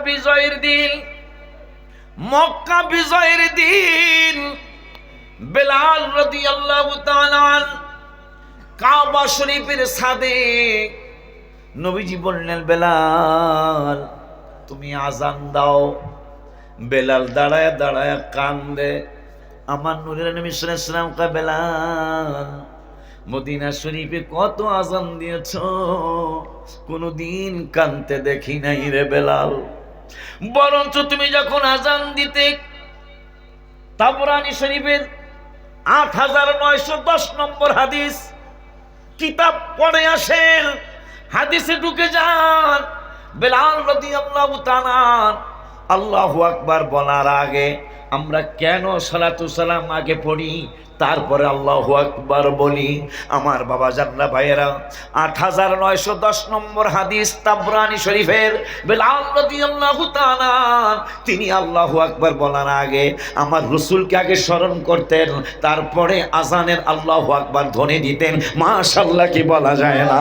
বিজয়ের দিন, মক্কা বিজয়ের দিন বেলাল রাদিয়াল্লাহু তাআলা কাবা শরীফের ছাদে নবীজি বললেন, বেলাল তুমি আজান দাও। বেলাল দাঁড়ায় দাঁড়ায় কান্দে। আমার নূরের নবী সাল্লাল্লাহু আলাইহি ওয়াসাল্লাম কয়, বেলাল মদিনা শরীফে কত আজান দিয়েছ, কোনদিন কানতে দেখি নাই রে বেলাল। বরঞ্চ তুমি যখন আজান দিতে তাবরানী শরীফের 8910 নম্বর হাদিস কিতাব পড়ে আসেন, হাদিসে ঢুকে যান, বেলাল রাদিয়াল্লাহু তাআলা আল্লাহু আকবার বলার আগে আমরা কেন সালাতু সালাম আগে পড়ি, তারপরে আল্লাহু আকবার বলি? আমার বাবা জানরা ভাইয়েরা, 8910 নম্বর হাদিস তাবরানী শরীফের বেলাল রাদিয়াল্লাহু তাআলা তিনি আল্লাহু আকবার বলার আগে আমার রাসূলকে আগে স্মরণ করতেন, তারপরে আজানের আল্লাহু আকবার ধ্বনি দিতেন। মাশাআল্লাহ কি বলা যায় না?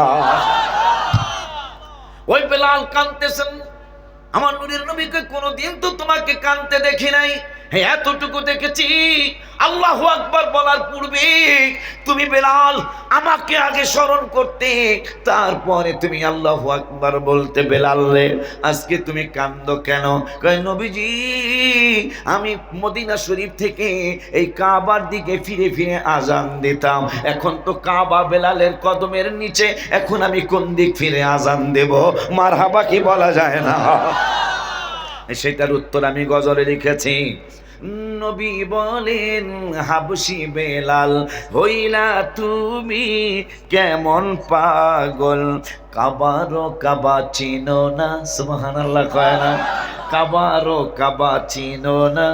ওই বেলাল কাঁদতেছেন। আমার নূরের নবীকে কোনদিন তো তোমাকে কাঁদতে দেখি নাই, এতটুকু দেখেছি আল্লাহু আকবার বলার পূর্বে তুমি বেলাল আমাকে আগে স্মরণ করতে, তারপরে তুমি আল্লাহু আকবার বলতে। বেলাল রে আজকে তুমি কান্দো কেন? কয় নবীজি আমি মদিনা শরীফ থেকে এই কাবার দিকে ফিরে ফিরে আজান দিতাম, এখন তো কাবা বেলালের কদমের নিচে, এখন আমি কোন দিক ফিরে আজান দেব? মারহাবা কি বলা যায় না? সেটার উত্তর আমি গজলে লিখেছি। নবী বলেন, হাবশি বেলাল হইলা তুমি কেমন পাগল, কাবারো কাবা চিনো না। সুবহানাল্লাহ কয় না? কাবারো কাবা চিনো না,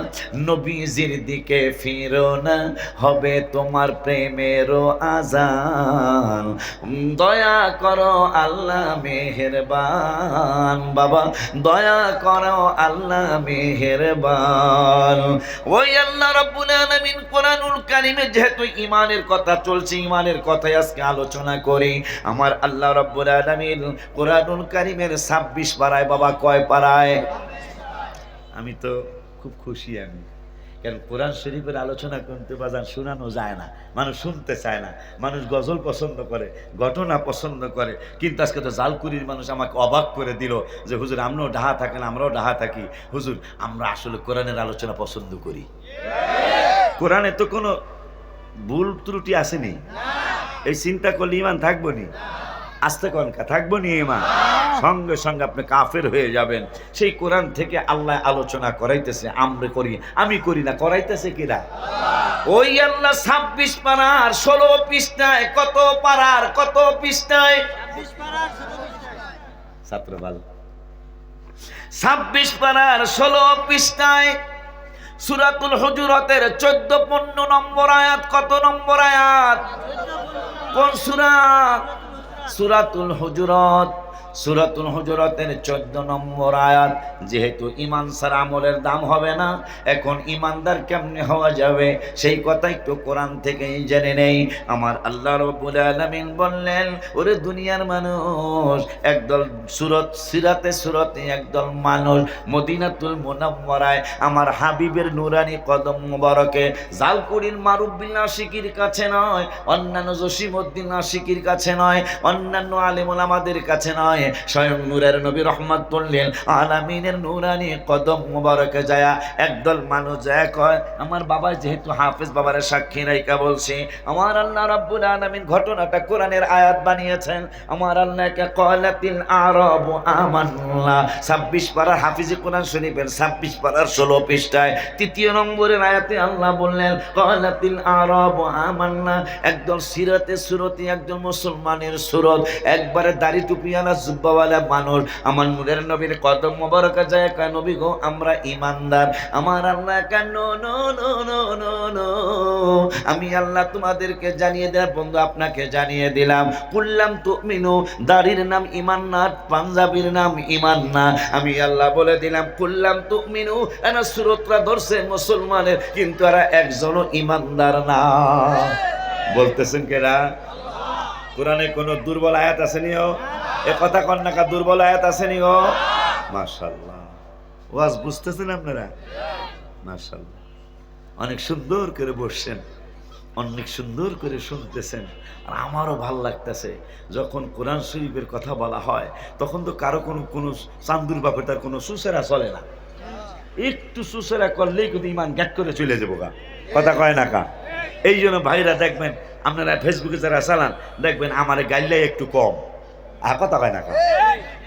নবীজির দিকে ফিরো না, হবে তোমার প্রেমেরও আজান। দয়া করো আল্লাহ মেহেরবান, বাবা দয়া করো আল্লাহ মেহেরবান। ওই আল্লাহ রাব্বুল আলামিন কোরআনুল কারীমে যেহেতু ঈমানের কথা চলছে, ঈমানের কথাই আজকে আলোচনা করি। আমার আল্লাহ রাব্বুল আলামিন কোরআনুল কারীমের 26 পারায়, বাবা কয় পারায়? আমি তো খুব খুশি, আমি কারণ কোরআন শরীফের আলোচনা করতে বাজান শোনানো যায় না, মানুষ শুনতে চায় না, মানুষ গজল পছন্দ করে, ঘটনা পছন্দ করে। কিন্তু আজকে তো জালকুড়ির মানুষ আমাকে অবাক করে দিল যে হুজুর আমরাও ডাহা থাকেন, আমরাও ডাহা থাকি। হুজুর আমরা আসলে কোরআনের আলোচনা পছন্দ করি। কোরআনে তো কোনো ভুল ত্রুটি আসেনি, এই চিন্তা করলে ইমান থাকবো নি? আস্তে কনকা থাকবো নি ইমান? সঙ্গে সঙ্গে আপনি কাফের হয়ে যাবেন। সেই কোরআন থেকে আল্লাহ আলোচনা করাইতেছে, আমরা করি, আমি করি না, করাইতেছে কিরা? ওই আল্লাহ 26 পারার 16 পৃষ্ঠায়, কত পারার কত পৃষ্ঠায়? ছাত্র ভালো, 26 পারার 16 পৃষ্ঠায় সূরাতুল হুজুরাতের 14-15 নম্বর আয়াত। কত নম্বর আয়াত? কোন সূরা? সূরাতুল হুজুরাত। সূরাতুল হুজুরাতের 14 নম্বর আয়াত। যেহেতু ঈমান ছাড়া আমলের দাম হবে না, এখন ঈমানদার কেমনে হওয়া যাবে সেই কথা একটু কোরআন থেকেই জেনে নেই। আমার আল্লাহ রাব্বুল আলামিন বললেন, ওরে দুনিয়ার মানুষ, একদল সুরাতে একদল মানুষ মদিনাতুল মুনাওয়ারায় আমার হাবিবের নুরানি কদম মোবারকে, জালকুড়ির মারুফ বিন আশিকির কাছে নয়, অন্যান্য জসিমউদ্দিন আশিকির কাছে নয়, অন্যান্য আলেম ওলামাদের কাছে নয়, স্বয়ং নূরের নবী রাহমাতুল লিল আলামিনের নুরানি কদম মোবারকে যায় একদল মানুষ যায় কয়, আমার বাবা যেহেতু হাফেজ, বাবার সাক্ষী রাইকা বলছে, আমার আল্লাহ রাব্বুল আলামিন ঘটনাটা কোরআনের আয়াত বানিয়েছেন। আমার আল্লাহকে ক্বালাতিল আরাবু আমান্না, 26 পারার হাফিজে কোরআন শরীফের 26 পারার 16 পৃষ্ঠায় 3 নম্বরের আয়াতে আল্লাহ বললেন, ক্বালাতিল আরাবু আমান্না। একদল সুরতি একদল মুসলমানের সুরত, একবারে দাড়ি টুপিওয়ালা জুব্বাওয়ালা মানুষ আমার নূরের নবীর কদম মোবারকে যায় কয়, নবী গো আমরা ঈমানদার। আমার আল্লাহ কেন no no no no no, আমি আল্লাহ তোমাদেরকে জানিয়ে দিলাম, বন্ধু আপনাকে জানিয়ে দিলাম, কুল্লাম তুমিনু, দাড়ির নাম ঈমান না, পাঞ্জাবির নাম ঈমান না, আমি আল্লাহ বলে দিলাম কুল্লাম তুমিনু। এরা সুরতরা ধরছে মুসলমানের, কিন্তু এরা একজনও ঈমানদার না। বলতেছেন কেরা? কোরআনে কোন দুর্বল আয়াত আছে নিও? এ কথা কন্যাকা দুর্বল আয়াত আছে নিও? মাশাআল্লাহ। ওয়াজ বুঝতেছেন আপনারা? মাশাআল্লাহ, অনেক সুন্দর করে বসছেন, অনেক সুন্দর করে শুনতেছেন। আর আমারও ভাল লাগতেছে যখন কোরআন শরীফের কথা বলা হয়, তখন তো কারো কোনো চান্দুর বাপের তার কোনো সুসেরা চলে না। একটু সুসেরা করলেই কিন্তু ইমান গ্যাট করে চলে যাবো গা, কথা কয় না কা? এই জন্য ভাইরা দেখবেন, আপনারা ফেসবুকে যারা চালান দেখবেন আমার গাইলে একটু কম, আর কথা কয় না কা?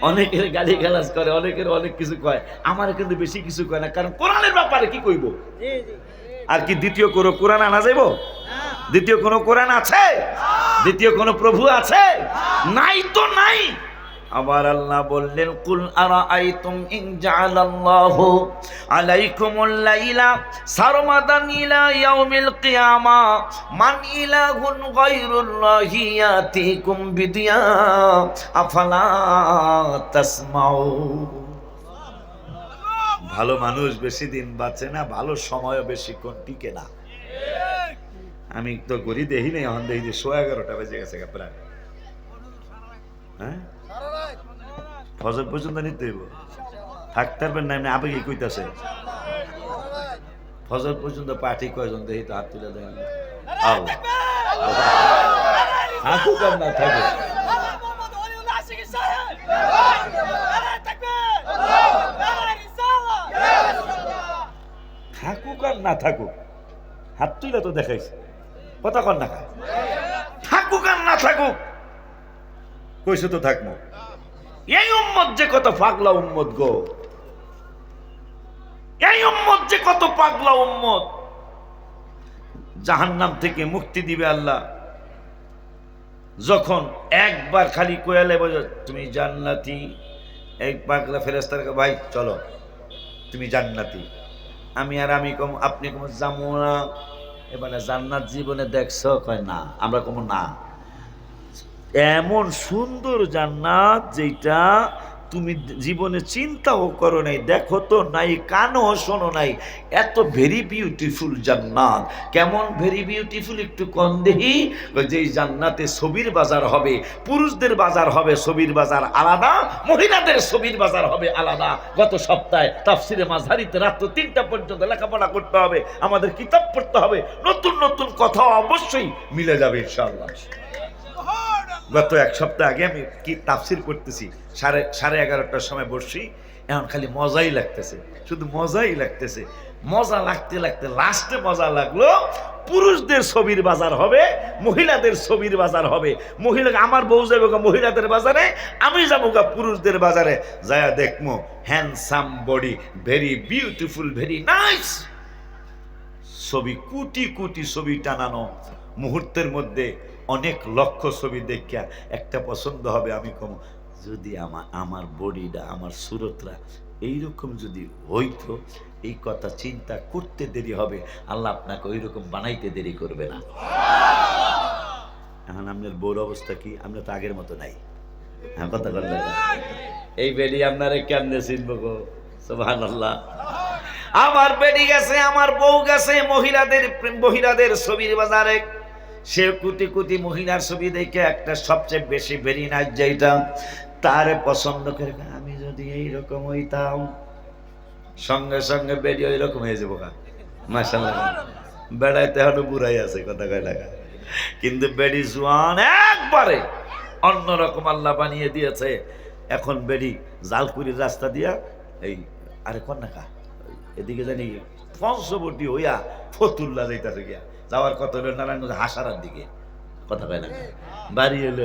অনেকের গালি গালাজ করে, অনেকের অনেক কিছু কয়, আমার কিন্তু বেশি কিছু কয় না, কারণ কোরআনের ব্যাপারে কি কইব? আর কি দ্বিতীয় কোনো কোরআন আনা যাইব? দ্বিতীয় কোনো কোরআন আছে? দ্বিতীয় কোনো প্রভু আছে? নাই তো নাই। আবার আল্লাহ বললেন, কুল আরাআইতুম ইন জাআলাল্লাহু আলাইকুমুল লাইলা সারমাদান ইলা ইয়াউমিল কিয়ামা মান ইলাহুন গায়রুল্লাহি ইয়াতিকুম বিদিয়া আফালা তাসমাউন। ভালো মানুষ বেশি দিন বাঁচে না, ভালো সময়ও বেশিক্ষণ টিকে না। আমি তো গড়ি দেখি নাই, এখন দেখি 11:30 বেজে গেছে প্রায়। হ্যাঁ, ফজর পর্যন্ত নিতে হইব, থাকতে পারবেন না? এমনি আবেগে কইতাছে ফজর পর্যন্ত পার্টি কয়জন দেখি তো হাত তুলে দেন। থাকুক আর না থাকুক, থাকুক আর না থাকুক, হাত তুলে তো দেখাইছে, কথা কর না খায়। থাকুক আর না থাকুক, কইছে তো থাকবো। এই উম্মত যে কত পাগলা উম্মত গো, এই উম্মত যে কত পাগলা উম্মত। জাহান্নাম থেকে মুক্তি দিবে আল্লাহ যখন একবার খালি কোয়ালে বলে তুমি জান্নাতি, এক পাগলা ফেরেশতার ভাই চলো তুমি জান্নাতি, আমি কম আপনি কম যাবো না। এবারে জান্নাত জীবনে দেখছো? কয় না। আমরা কম না। এমন সুন্দর জান্নাত যেটা তুমি জীবনে চিন্তাও করো নাই, দেখো তো নাই, কানও শোনো নাই, এত ভেরি বিউটিফুল জান্নাত। কেমন ভেরি বিউটিফুল একটু কম দেহি। যেই জান্নাতে ছবির বাজার হবে, পুরুষদের বাজার হবে ছবির বাজার আলাদা, মহিলাদের ছবির বাজার হবে আলাদা। গত সপ্তাহে তাফসিরে মাঝহারিতে রাত 3টা পর্যন্ত লেখাপড়া করতে হবে, আমাদের কিতাব পড়তে হবে, নতুন নতুন কথা অবশ্যই মিলে যাবে ইনশাআল্লাহ। গত এক সপ্তাহ আগে আমি কি তাফসির করতেছি, 11:30টার সময় বসছি, এখন খালি মজাই লাগতেছে, শুধু মজাই লাগতেছে। মজা লাগতে লাগতে লাস্টে মজা লাগলো, পুরুষদের ছবির বাজার হবে, মহিলাদের ছবির বাজার হবে। মহিলা আমার বউ যাবে মহিলাদের বাজারে, আমি যাবো পুরুষদের বাজারে, যায়া দেখবো handsome body, very beautiful, very nice ছবি, কোটি কোটি ছবি টানানো, মুহূর্তের মধ্যে অনেক লক্ষ ছবি দেখিয়া একটা পছন্দ হবে। আমি কম যদি আমার বডিটা, আমার সুরতরা এইরকম যদি হইতো, এই কথা চিন্তা করতে দেরি হবে, আল্লাহ আপনাকে ওই রকম বানাইতে দেরি করবে না। এখন আপনার বউর অবস্থা কি? আমরা তো আগের মতো নাই। হ্যাঁ, কথা বললে এই বেডি আপনারে কেমনে চিনবো গো? সুবহানাল্লাহ। আমার বেডি গেছে, আমার বউ গেছে মহিলাদের ছবির বাজারে, সে কোটি কোটি মহিলার ছবি দেখে একটা সবচেয়ে বেশি ভেরি নাইস যেটা তার পছন্দ করে, আমি যদি এইরকম হইতাম, সঙ্গে সঙ্গে বেডি ওই রকম হয়ে যাবো। মাশাআল্লাহ, বেড়াইতে হলো বুড়াই আছে, কথা কয় টাকা, কিন্তু বেডি জোয়ান একবারে অন্যরকম আল্লাহ বানিয়ে দিয়েছে। এখন বেডি জালকুড়ির রাস্তা দিয়া এই আরে কন্যাকা এদিকে জানি পঞ্চবটি হইয়া ফতুল্লা যাইতাছে গিয়া, যাওয়ার কথা হলো নারায়ণগঞ্জ হাসারার দিকে, কথা কয় না, বাড়ি এলো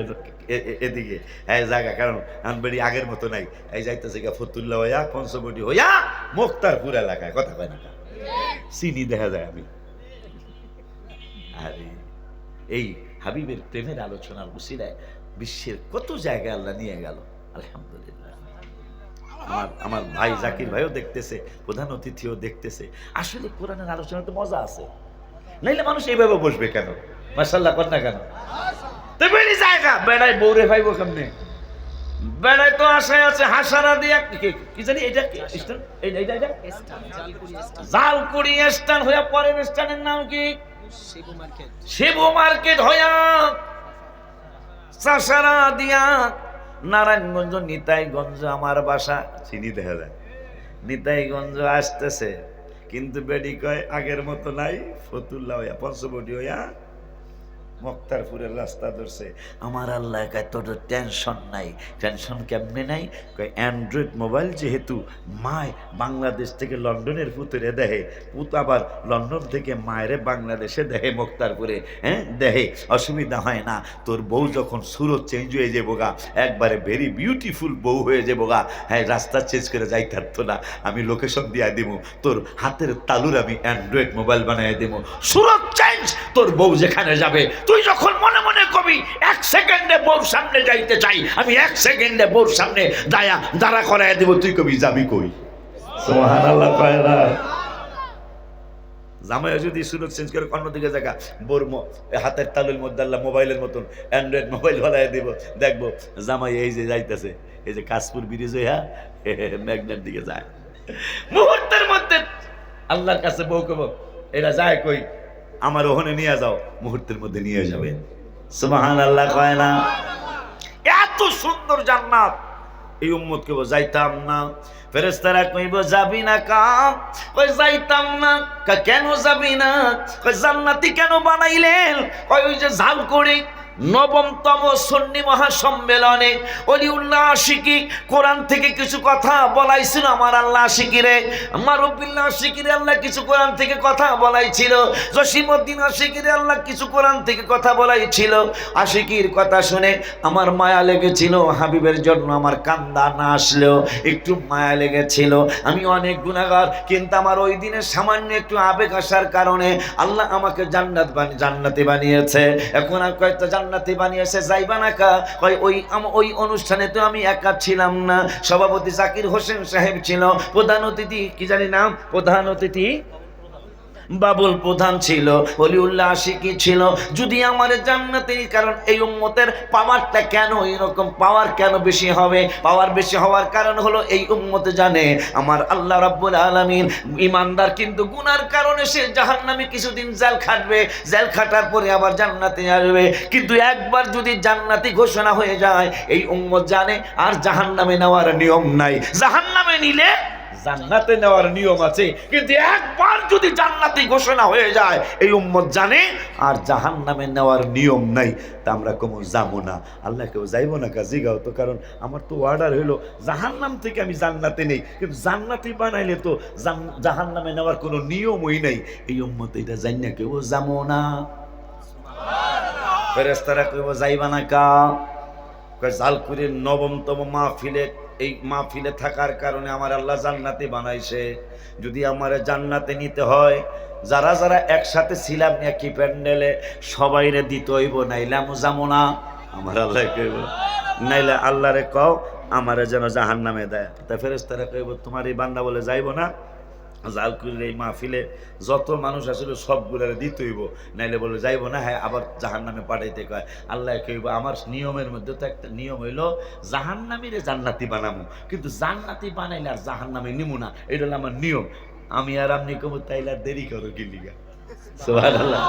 এদিকে এই জায়গা, কারণ বেড়ি আগের মতো নাই, এই যাইতেছে গিয়া ফতুল্লা হইয়া পঞ্চবটি হইয়া মুক্তারপুর এলাকায়, কথা কয় না, চিনি দেখা যায় আমি। আরে এই হাবিবের প্রেমের আলোচনার উসিলায় বিশ্বের কত জায়গায় আল্লাহ নিয়ে গেল, আলহামদুলিল্লাহ। আমার ভাই জাকির ভাইও দেখতেছে, প্রধান অতিথিও দেখতেছে। আসলে কোরআনের আলোচনা তো মজা আছে, নাইলে মানুষ এইভাবে বসবে কেন? মাশাআল্লাহ কর না কেন? তো বেড়ি জায়গা বেড়ায় বউরে ভাইবো কেমনে? বেড়ায় তো আশায় আছে হাসারা দিয়া কি জানি এটা জালকুড়ি স্টান হইয়া, পরের স্টানের নাম কি? শিবু মার্কেট হইয়া চাষারা দিয়া নারায়ণগঞ্জ নিতাইগঞ্জ আমার বাসা, চিনি দেখা যায় নিতাইগঞ্জ আসতেছে, কিন্তু বেডি কয় আগের মতো নাই, ফতুল্লা হইয়া পঞ্চবটি হইয়া মক্তারপুরের রাস্তা ধরছে। আমার আল্লাহ কয় তোর টেনশন নাই। টেনশন কেমনে নাই? কয় অ্যান্ড্রয়েড মোবাইল যেহেতু মায় বাংলাদেশ থেকে লন্ডনের পুতুরে দেহে, পুত আবার লন্ডন থেকে মায়েরে বাংলাদেশে দেহে মক্তারপুরে, হ্যাঁ দেহে, অসুবিধা হয় না। তোর বউ যখন সুরত চেঞ্জ হয়ে যাবো গা, একবারে ভেরি বিউটিফুল বউ হয়ে যাবো গা, হ্যাঁ রাস্তা চেঞ্জ করে যাই থাকতো না, আমি লোকেশন দিয়া দিব, তোর হাতের তালুর আমি অ্যান্ড্রয়েড মোবাইল বানাই দিব, সুরত চেঞ্জ। তোর বউ যেখানে যাবে তুই যখন মনে মনে কবি 1 সেকেন্ডে বউর সামনে যাইতে চাই, আমি 1 সেকেন্ডে বউর সামনে দাঁড়া করাই দিব, তুই কবি যাবি কই? সুবহানাল্লাহ। কয় না জামাই যদি সুরত চেঞ্জ করে অন্যদিকে জায়গা, বোর হাতের তালুর মধ্যে আল্লাহ মোবাইলের মতন অ্যান্ড্রয়েড মোবাইল বানাই দিব, দেখবো জামাই এই যে যাইতেছে, এই যে কাশপুর ব্রিজ হইয়া মেঘনার দিকে যায়, মুহূর্তের মধ্যে আল্লাহর কাছে বউ কব এরা যায় কই, আমার ওখানে নিয়ে যাও, মুহূর্তের মধ্যে নিয়ে যাবে। সুবহানাল্লাহ। কয় না এত সুন্দর জান্নাত, এই উম্মতকে যাইতাম না। ফেরেশতারা কইব যাবি না কা? কই যাইতাম না। কেন যাবি না? কই জান্নাতি কেন বানাইলেন? কই ওই যে ঝাল করে ৯ম সুন্নি মহাসম্মেলনে অলিউল্লাহ আশিকি কোরআন থেকে কিছু কথা বলাইছিল। আমার আল্লাহ আশিকিরে, আমার রব্বিল্লাহ আশিকিরে আল্লাহ কিছু কোরআন থেকে কথা বলাইছিল, জসিমউদ্দিন আশিকিরে আল্লাহ কিছু কোরআন থেকে কথা বলাইছিল। আশিকির কথা শুনে আমার মায়া লেগেছিল, হাবিবের জন্য আমার কান্দা না আসলেও একটু মায়া লেগেছিল। আমি অনেক গুনাহগার, কিন্তু আমার ওই দিনে সামান্য একটু আবেগ আসার কারণে আল্লাহ আমাকে জান্নাতি বানিয়েছে। এখন আর কয়েকটা জান্নাতি বানিয়েছে, যাইবা না কা? কয় ওই অনুষ্ঠানে তো আমি একা ছিলাম না, সভাপতি জাকির হোসেন সাহেব ছিল, প্রধান অতিথি কি জানি নাম, প্রধান অতিথি বাবুল প্রধান ছিল, অলিউল্লাহ আশিকি ছিল। যদি আমার জান্নাতে, কারণ এই উম্মতের পাওয়ারটা কেন এরকম, পাওয়ার কেন বেশি হবে? পাওয়ার বেশি হওয়ার কারণ হলো এই উম্মতে জানে আমার আল্লাহ রাব্বুল আলামিন ইমানদার, কিন্তু গুনার কারণে সে জাহান্নামে কিছুদিন জেল খাটবে, জেল খাটার পরে আবার জান্নাতে আসবে। কিন্তু একবার যদি জান্নাতি ঘোষণা হয়ে যায়, এই উম্মত জানে আর জাহান্নামে নেওয়ার নিয়ম নাই। জাহান্নামে নিলে জান্নাতে নেওয়ার নিয়ম আছে, কিন্তু একবার যদি জান্নাতি ঘোষণা হয়ে যায়, এই উম্মত জানে আর জাহান্নামে নেওয়ার নিয়ম নাই। তা আমরা কোনো যাবো না। আল্লাহ কেউ যাইবো না কাজী গাও তো, কারণ আমার তো অর্ডার হইলো জাহান্নাম থেকে আমি জান্নাতে নেই, কিন্তু জান্নাতি বানাইলে তো জাহান্নামে নেওয়ার কোনো নিয়মই নাই। এই উম্মত এটা জানি না, কেউ যাবো না। ফেরেশতারা কেউ যাইবা না কা? জালকুরির ৯তম মাহফিলে, এই মাহফিলে থাকার কারণে আমার আল্লাহ জান্নাতি বানাইছে। যদি আমার জান্নাতে নিতে হয়, যারা যারা একসাথে ছিলাম একই প্যান্ডেলে, সবাইরে দিতে হইব, নাইলে আমি যাবো না। আমার আল্লাহ কইব, নাইলে আল্লাহরে কও আমারে যেন জাহান্নামে দেয়। তা ফেরেশতারা কইব তোমার এই বান্দা বলে যাইব না, জালকুরির এই মাহফিলে যত মানুষ আসলে সবগুলোরে দিতে হইব, নাইলে বলে যাইব না, হ্যাঁ আবার জাহান্নামে পাঠাইতে কয়। আল্লাহ কইব আমার নিয়মের মধ্যে তো একটা নিয়ম হইলো জাহান্নামীরে জান্নাতি বানাবো, কিন্তু জান্নাতি বানাইলে আর জাহান্নামে নিমু না, এটা হলো আমার নিয়ম। আমি আর আপনি কব তাইলে দেরি করো কি লিগা? সুবহানাল্লাহ।